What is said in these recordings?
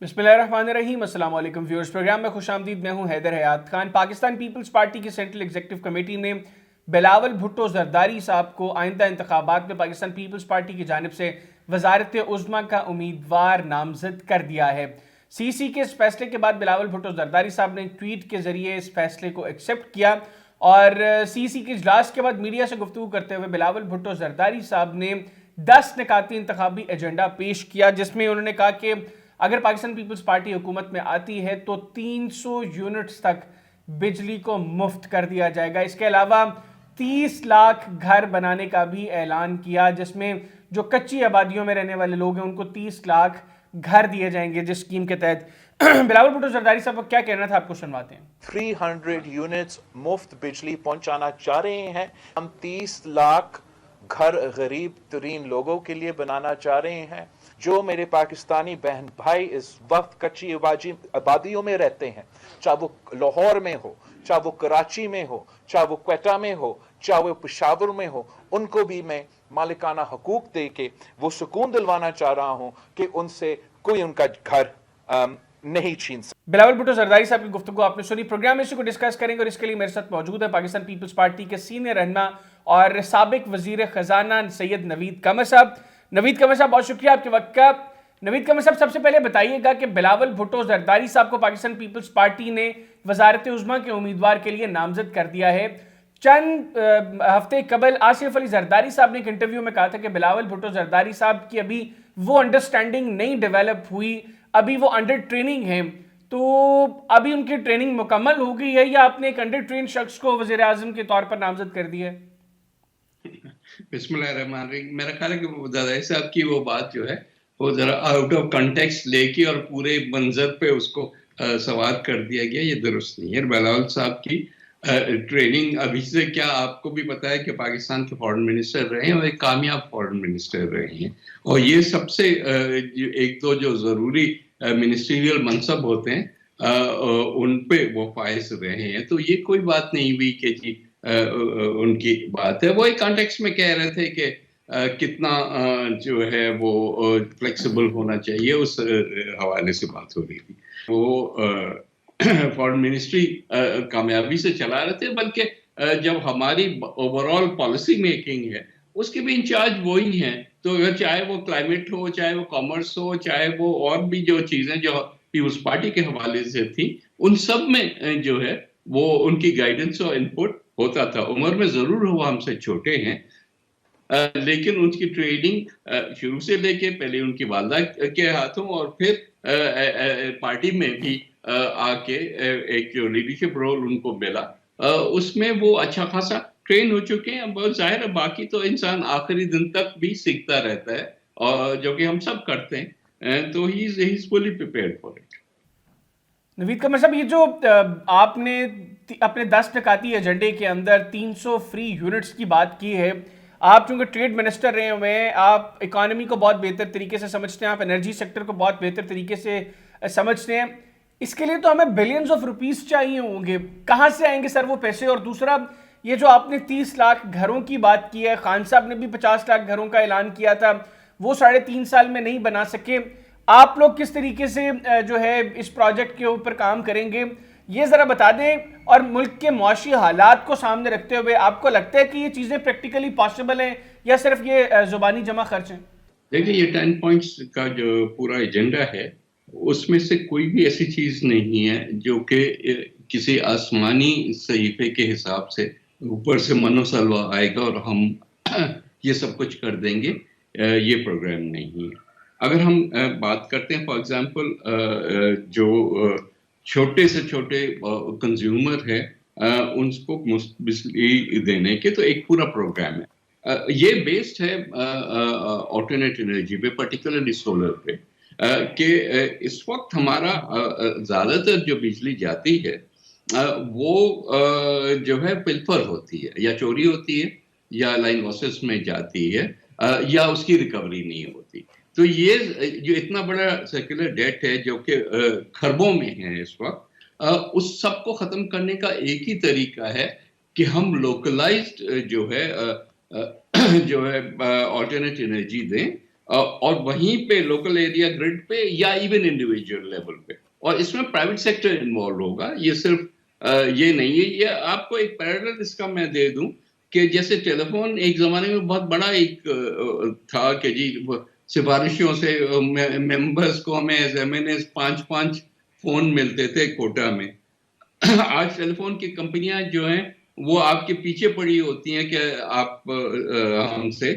बिस्मिल्लाहिर्रहमानिर्रहीम। अस्सलाम वालेकुम व्यूअर्स, प्रोग्राम में खुशामदीद। मैं हूं हैदर हयात खान। पाकिस्तान पीपल्स पार्टी की सेंट्रल एग्जीक्यूटिव कमेटी ने बिलावल भुट्टो जरदारी साहब को आइंदा इंतखाबात में पाकिस्तान पीपल्स पार्टी की जानिब से वजारत उज़्मा का उम्मीदवार नामजद कर दिया है। सीसी के इस फैसले के बाद बिलावल भुट्टो जरदारी साहब ने ट्वीट के जरिए इस फैसले को एक्सेप्ट किया और सीसी के इजलास के बाद मीडिया से गुफ्तगू करते हुए बिलावल भुट्टो जरदारी साहब ने 10 निकाती इंतखाबी एजेंडा पेश किया, जिसमें उन्होंने कहा कि अगर पाकिस्तान पीपल्स पार्टी हुकूमत में आती है तो 300 यूनिट्स तक बिजली को मुफ्त कर दिया जाएगा। इसके अलावा 30 लाख घर बनाने का भी ऐलान किया, जिसमें जो कच्ची आबादियों में रहने वाले लोग हैं उनको 30 लाख घर दिए जाएंगे जिस स्कीम के तहत। बिलावल भुट्टो जरदारी साहब को क्या कहना था, आपको सुनवाते हैं। 300 यूनिट्स मुफ्त बिजली पहुंचाना चाह रहे हैं। हम 30 लाख घर गरीब तरीन लोगों के लिए बनाना चाह रहे हैं। जो मेरे पाकिस्तानी बहन भाई इस वक्त कच्ची आबादियों में रहते हैं, चाहे वो लाहौर में हो, चाहे वो कराची में हो, चाहे वो क्वेटा में हो, चाहे वो पेशावर में हो, उनको भी मैं मालिकाना हकूक दे के वो सुकून दिलवाना चाह रहा हूं कि उनसे कोई उनका घर नहीं छीन सकता। बिलावल भुट्टो जरदारी साहब की गुफ्तगू आपने सुनी। प्रोग्राम में इसी को डिस्कस करेंगे और इसके लिए मेरे साथ मौजूद है पाकिस्तान पीपल्स पार्टी के सीनियर रहनुमा और साबिक वजीर खजाना सैयद नवीद कमर साहब। नवीद कमर साहब, बहुत शुक्रिया आपके वक्त का। नवीद कमर साहब, सबसे पहले बताइएगा कि बिलावल भुट्टो जरदारी साहब को पाकिस्तान पीपल्स पार्टी ने वजारत उज़्मा के उम्मीदवार के लिए नामजद कर दिया है। चंद हफ्ते कबल आसिफ अली जरदारी साहब ने एक इंटरव्यू में कहा था कि बिलावल भुट्टो जरदारी साहब की अभी वो अंडरस्टैंडिंग नहीं डेवलप हुई, अभी वो अंडर ट्रेनिंग है। तो अभी उनकी ट्रेनिंग मुकम्मल हो गई है या आपने एक अंडर ट्रेन शख्स को वजीर आजम के तौर पर नामजद कर दिया है? बिस्मिल्लाहिर्रहमानिर्रहीम। मेरा ख्याल है कि वो जरदारी साहब की वो बात जो है वो जरा आउट ऑफ कंटेक्स्ट लेके और पूरे मंजर पे उसको सवार कर दिया गया, ये दुरुस्त नहीं है। बिलावल साहब की ट्रेनिंग अभी से क्या, आपको भी पता है कि पाकिस्तान के फॉरेन मिनिस्टर रहे हैं और एक कामयाब फॉरेन मिनिस्टर रहे हैं, और ये सबसे एक तो जो जरूरी मिनिस्ट्रियल मनसब होते हैं उन पे वो फाइज रहे हैं। तो ये कोई बात नहीं हुई कि जी उनकी बात है। वो एक कॉन्टेक्स्ट में कह रहे थे कि कितना जो है वो फ्लेक्सिबल होना चाहिए, उस हवाले से बात हो रही थी। वो फॉरेन मिनिस्ट्री कामयाबी से चला रहे थे, बल्कि जब हमारी ओवरऑल पॉलिसी मेकिंग है उसके भी इंचार्ज वही हैं। तो अगर चाहे वो क्लाइमेट हो, चाहे वो कॉमर्स हो, चाहे वो और भी जो चीजें जो पीपल्स पार्टी के हवाले से थी, उन सब में जो है वो उनकी गाइडेंस और इनपुट होता था। उम्र में जरूर वो हमसे छोटे हैं, लेकिन उनकी ट्रेनिंग शुरू से लेके पहले उनकी वालदा के हाथों और फिर पार्टी में भी आके एक जो लीडरशिप रोल उनको मिला, उसमें वो अच्छा खासा ट्रेन हो चुके हैं। बहुत जाहिर है, बाकी तो इंसान आखिरी दिन तक भी सीखता रहता है, और जो कि हम सब करते हैं। तो he is fully prepared for it. Naveed Qamar साहब, ये जो आपने अपने 10 निकाती एजेंडे के अंदर 300 फ्री यूनिट्स की बात की है, आप चूंकि ट्रेड मिनिस्टर रहे हुए हैं, आप इकोनॉमी को बहुत बेहतर तरीके से समझते हैं, आप एनर्जी सेक्टर को बहुत बेहतर तरीके से समझते हैं। इसके लिए तो हमें बिलियंस ऑफ रुपीस चाहिए होंगे, कहाँ से आएंगे सर वो पैसे? और दूसरा, ये जो आपने 30 लाख घरों की बात की है, खान साहब ने भी 50 लाख घरों का ऐलान किया था, वो 3.5 साल में नहीं बना सके। आप लोग किस तरीके से जो है इस प्रोजेक्ट के ऊपर काम करेंगे, ये जरा बता दें। और मुल्क के मुआशी हालात को सामने रखते हुए आपको लगता है कि ये चीजें प्रैक्टिकली पॉसिबल हैं या सिर्फ ये जुबानी जमा खर्च हैं? देखिए, ये 10 पॉइंट्स का जो पूरा एजेंडा है उसमें से कोई भी ऐसी चीज नहीं है जो कि किसी आसमानी सहीफे के हिसाब से ऊपर से मनोसलवा आएगा और हम ये सब कुछ कर देंगे। ये प्रोग्राम नहीं है। अगर हम बात करते हैं फॉर एग्जांपल जो छोटे से छोटे कंज्यूमर है उनको मुफ्त बिजली देने के, तो एक पूरा प्रोग्राम है। ये बेस्ड है ऑल्टरनेट एनर्जी पे, पर्टिकुलरली सोलर पे, कि इस वक्त हमारा ज्यादातर जो बिजली जाती है वो जो है पिल्फर होती है या चोरी होती है या लाइन लॉसेस में जाती है, या उसकी रिकवरी नहीं होती। तो ये जो इतना बड़ा सर्कुलर डेट है जो कि खरबों में है इस वक्त, उस सब को खत्म करने का एक ही तरीका है कि हम लोकलाइज्ड जो है ऑल्टरनेट एनर्जी दें, और वहीं पे लोकल एरिया ग्रिड पे या इवन इंडिविजुअल लेवल पे, और इसमें प्राइवेट सेक्टर इन्वॉल्व होगा। ये सिर्फ ये नहीं है। ये आपको एक पैरेलल इसका मैं दे दूं कि जैसे टेलीफोन एक जमाने में बहुत बड़ा एक था कि जी सिफारिशों से मेंबर्स को हमें एमएनएस 5-5 फोन मिलते थे कोटा में। आज टेलीफोन की कंपनियां जो हैं वो आपके पीछे पड़ी होती हैं कि आप हमसे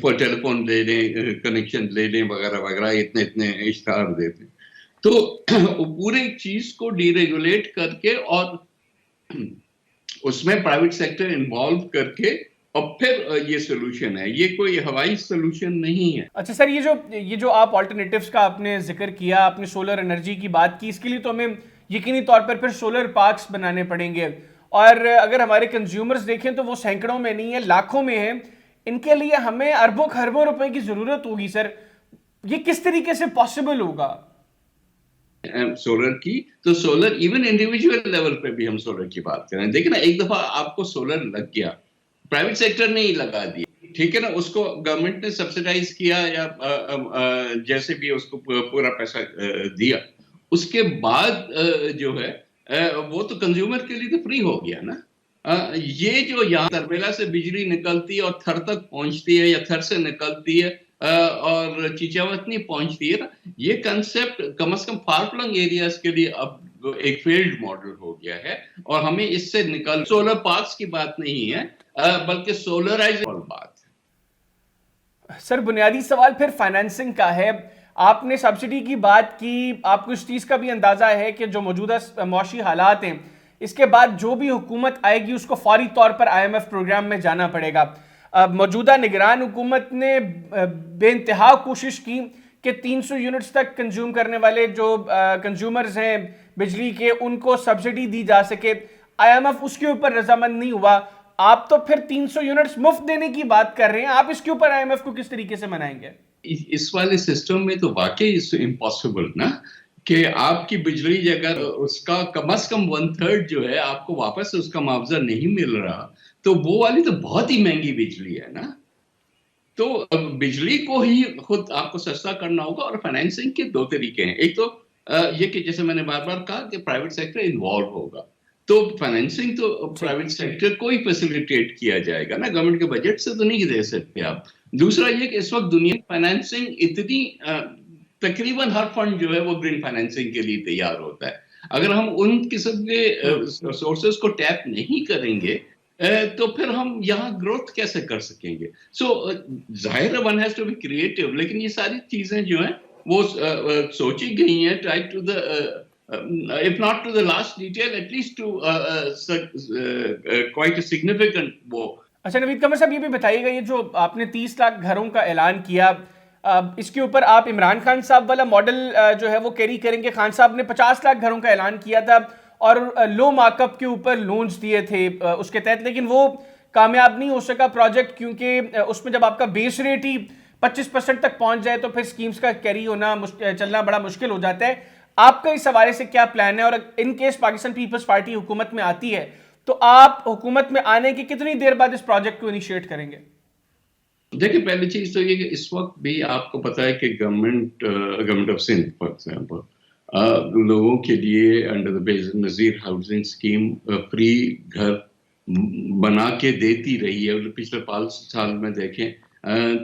फॉर टेलीफोन ले लें, कनेक्शन ले लें वगैरह वगैरह, इतने इतने इश्तार देते हैं। तो वो पूरे चीज को डीरेगुलेट करके और उसमें प्राइवेट सेक्टर इन्वॉल्व करके और फिर ये सोल्यूशन है, ये कोई हवाई सोल्यूशन नहीं है। अच्छा सर, ये जो आप ऑल्टरनेटिव्स का आपने जिक्र किया, आपने सोलर एनर्जी की बात की, इसके लिए तो हमें यकीनी तौर पर फिर सोलर पार्क्स बनाने पड़ेंगे, और अगर हमारे कंज्यूमर्स देखें तो वो सैकड़ों में नहीं है, लाखों में है। इनके लिए हमें अरबों खरबों रुपए की जरूरत होगी सर, ये किस तरीके से पॉसिबल होगा? सोलर की तो सोलर इवन इंडिविजुअल लेवल पे भी हम सोलर की बात करें, देखिए ना, एक दफा आपको सोलर लग गया, प्राइवेट सेक्टर ने ही लगा दिया, ठीक है ना, उसको गवर्नमेंट ने सब्सिडाइज किया या जैसे भी उसको पूरा पैसा दिया, उसके बाद जो है वो तो कंज्यूमर के लिए तो फ्री हो गया ना। ये जो यहाँ तरबेला से बिजली निकलती है और थर तक पहुंचती है या थर से निकलती है और चीचावतनी पहुंचती है ना, ये कंसेप्ट कम से कम फार फ्लंग एरियाज के लिए अब एक फेल्ड मॉडल हो गया है, और हमें इससे निकल सोलर पार्क्स की बात नहीं है बल्कि सोलराइजेशन बात है। सर बुनियादी सवाल फिर फाइनेंसिंग का है। आपने सब्सिडी की बात की, आपको इस चीज का भी अंदाजा है कि जो मौजूदा मौशी हालात हैं, इसके बाद जो भी हुकूमत आएगी उसको फौरी तौर पर IMF प्रोग्राम में जाना पड़ेगा। मौजूदा निगरान हुकूमत ने बेइंतहा कोशिश की कि 300 यूनिट्स तक कंज्यूम करने वाले जो कंज्यूमर्स हैं बिजली के, उनको सब्सिडी दी जा सके। IMF उसके ऊपर रजामंद नहीं हुआ। आप तो फिर 300 यूनिट्स मुफ्त देने की बात कर रहे हैं, आप इसके ऊपर IMF को किस तरीके से मनाएंगे? इस वाले सिस्टम में तो वाकई इम्पॉसिबल ना, कि आपकी बिजली अगर उसका कम से कम 1/3 जो है आपको वापस से उसका मुआवजा नहीं मिल रहा, तो वो वाली तो बहुत ही महंगी बिजली है ना। तो बिजली को ही खुद आपको सस्ता करना होगा, और फाइनेंसिंग के दो तरीके हैं। एक तो ये कि जैसे मैंने बार बार कहा कि प्राइवेट सेक्टर इन्वॉल्व होगा, तो फाइनेंसिंग तो प्राइवेट सेक्टर को ही फैसिलिटेट किया जाएगा ना, गवर्नमेंट के बजट से तो नहीं दे सकते आप। दूसरा ये कि इस वक्त दुनिया में फाइनेंसिंग इतनी तकरीबन हर फंड जो है वो ग्रीन फाइनेंसिंग के लिए तैयार होता है। अगर हम उन किस्म के सोर्सेस को टैप नहीं करेंगे तो फिर हम यहाँ ग्रोथ कैसे कर सकेंगे? सो जाहिर है one has to be creative, लेकिन ये सारी चीजें जो हैं वो सोची गई हैं, try to the if not to the last detail, at least to quite a significant वो। अच्छा नवीद कमर साहब, ये भी बताइएगा, ये जो आपने 30 लाख घरों का ऐलान किया, इसके ऊपर आप इमरान खान साहब वाला मॉडल जो है वो कैरी करेंगे? खान साहब ने 50 लाख घरों का ऐलान किया था और लो मार्कअप के ऊपर लोन्स दिए थे उसके तहत, लेकिन वो कामयाब नहीं हो सका प्रोजेक्ट, क्योंकि उसमें जब आपका बेस रेट ही 25% तक पहुंच जाए तो फिर स्कीम्स का कैरी होना चलना बड़ा मुश्किल हो जाता है। आपका इस हवाले से क्या प्लान है, और in case Pakistan Peoples Party हुकूमत में आती है तो आप हुकूमत में आने की कितनी देर बाद इस प्रोजेक्ट को इनिशिएट करेंगे? देखिए, पहली चीज तो ये कि इस वक्त भी आपको पता है कि government of Sindh for example लोगों के लिए under the Benazir housing scheme free घर बना के देती रही है। पिछले 5 साल में देखें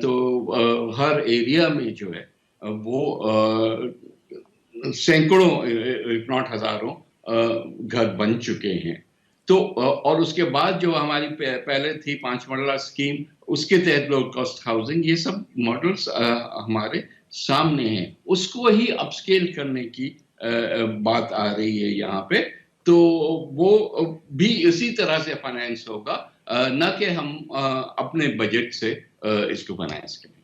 तो हर एरिया में जो है वो सैकड़ों इफ नॉट हजारों घर बन चुके हैं। तो और उसके बाद जो हमारी पहले थी 5 मरला स्कीम, उसके तहत लो कॉस्ट हाउसिंग, ये सब मॉडल्स हमारे सामने हैं। उसको ही अपस्केल करने की बात आ रही है यहाँ पे, तो वो भी इसी तरह से फाइनेंस होगा, न कि हम अपने बजट से इसको फाइनेंस करेंगे।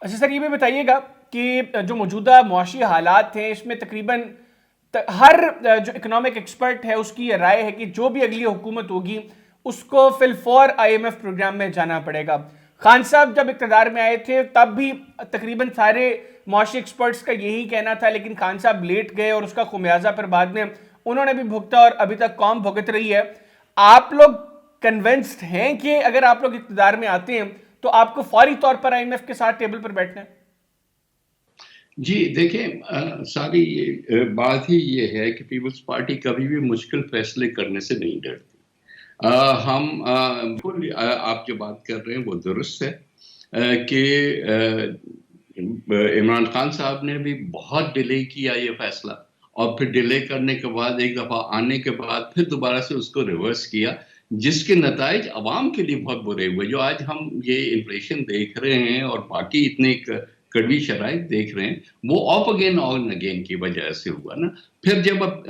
अच्छा सर, ये भी बताइएगा कि जो मौजूदा मुआशी हालात हैं इसमें तकरीबन हर जो इकोनॉमिक एक्सपर्ट है उसकी ये राय है कि जो भी अगली हुकूमत होगी उसको फिलफौर IMF प्रोग्राम में जाना पड़ेगा। खान साहब जब इक़्तिदार में आए थे तब भी तकरीबन सारे मुआशी एक्सपर्ट्स का यही कहना था, लेकिन खान साहब लेट गए और उसका खुमियाजा फिर बाद में उन्होंने भी भुगता और अभी तक कौम भुगत रही है। आप लोग कन्विंस्ड हैं कि अगर आप लोग इक़्तिदार में आते हैं तो आपको फौरी तौर पर IMF के साथ टेबल पर बैठना है? जी देखिए, सारी बात ही ये है कि पीपल्स पार्टी कभी भी मुश्किल फैसले करने से नहीं डरती। बिल्कुल, आप जो बात कर रहे हैं वो दुरुस्त है कि इमरान खान साहब ने भी बहुत डिले किया ये फैसला, और फिर डिले करने के बाद एक दफ़ा आने के बाद फिर दोबारा से उसको रिवर्स किया, जिसके नताइज अवाम के लिए बहुत बुरे हुए। जो आज हम ये इन्फ्लेशन देख रहे हैं और बाकी इतने कड़वी शराइत देख रहे हैं, वो ऑफ अगेन ऑन अगेन की वजह से हुआ ना। फिर जब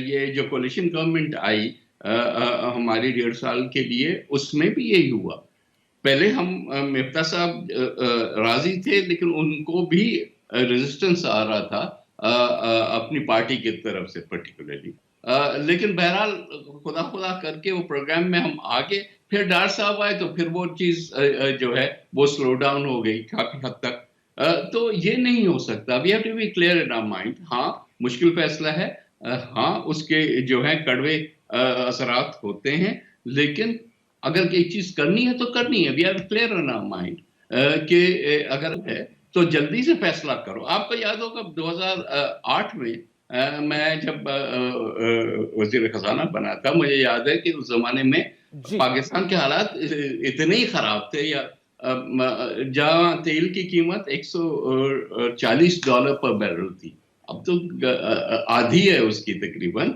ये जो कोलिशन गवर्नमेंट आई हमारी 1.5 साल के लिए, उसमें भी यही हुआ। पहले हम मिफ्ता साहब राजी थे, लेकिन उनको भी रेजिस्टेंस आ रहा था अपनी पार्टी की तरफ से पर्टिकुलरली। लेकिन बहरहाल खुदा खुदा करके वो प्रोग्राम में हम आगे, फिर डार साहब आए तो फिर वो चीज जो है वो स्लो डाउन हो गई काफी हद तक। तो ये नहीं हो सकता। We have to be clear in our mind. हाँ, मुश्किल फैसला है, हाँ उसके जो है कड़वे असरात होते हैं, लेकिन अगर एक चीज करनी है तो करनी है। We are clear in our mind कि अगर है तो जल्दी से फैसला करो। आपको याद होगा 2008 में मैं जब वजीर खजाना बना था, मुझे याद है कि उस जमाने में जी। पाकिस्तान के हालात इतने ही खराब थे, या जहां तेल की कीमत $140 पर बैरल थी, अब तो आधी है उसकी तकरीबन।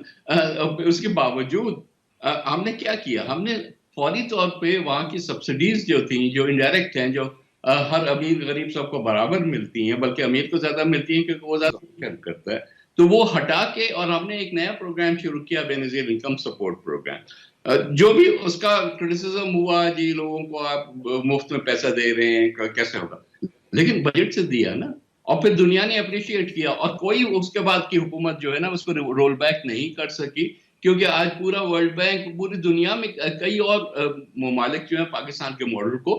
उसके बावजूद हमने क्या किया, हमने फौरी तौर पे वहां की सब्सिडीज जो थी, जो इनडायरेक्ट हैं, जो हर अमीर गरीब सबको बराबर मिलती हैं, बल्कि अमीर को ज्यादा मिलती हैं क्योंकि वो ज्यादा खर्च करता है, तो वो हटा के और हमने एक नया प्रोग्राम शुरू किया, बेनजीर इनकम सपोर्ट प्रोग्राम। जो भी उसका क्रिटिसिज्म हुआ, जी लोगों को आप मुफ्त में पैसा दे रहे हैं, कैसे होगा, लेकिन बजट से दिया ना, और फिर दुनिया ने अप्रिशिएट किया, और कोई उसके बाद की हुकूमत जो है ना उसको रोल बैक नहीं कर सकी, क्योंकि आज पूरा वर्ल्ड बैंक, पूरी दुनिया में कई और ममालिक जो है पाकिस्तान के मॉडल को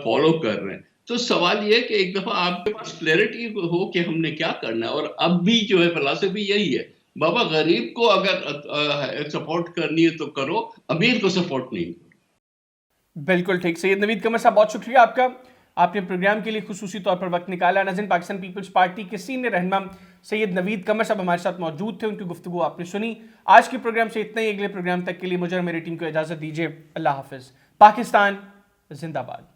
फॉलो कर रहे हैं। तो सवाल ये है कि एक दफा आपके पास क्लैरिटी हो कि हमने क्या करना है, और अब भी जो है फिलॉसफी यही है, बाबा गरीब को अगर सपोर्ट करनी है तो करो, अमीर को सपोर्ट नहीं करो। बिल्कुल ठीक। सैयद नवीद कमर साहब, बहुत शुक्रिया आपका, आपने प्रोग्राम के लिए खुसूसी तौर पर वक्त निकाला। नाज़रीन, पाकिस्तान पीपल्स पार्टी के सीनियर रहनुमा सैयद नवीद कमर साहब हमारे साथ मौजूद थे, उनकी गुफ्तगू आपने सुनी। आज के प्रोग्राम से इतना ही। अगले प्रोग्राम तक के लिए मुझे और मेरी टीम को इजाज़त दीजिए। अल्लाह हाफिज़। पाकिस्तान जिंदाबाद।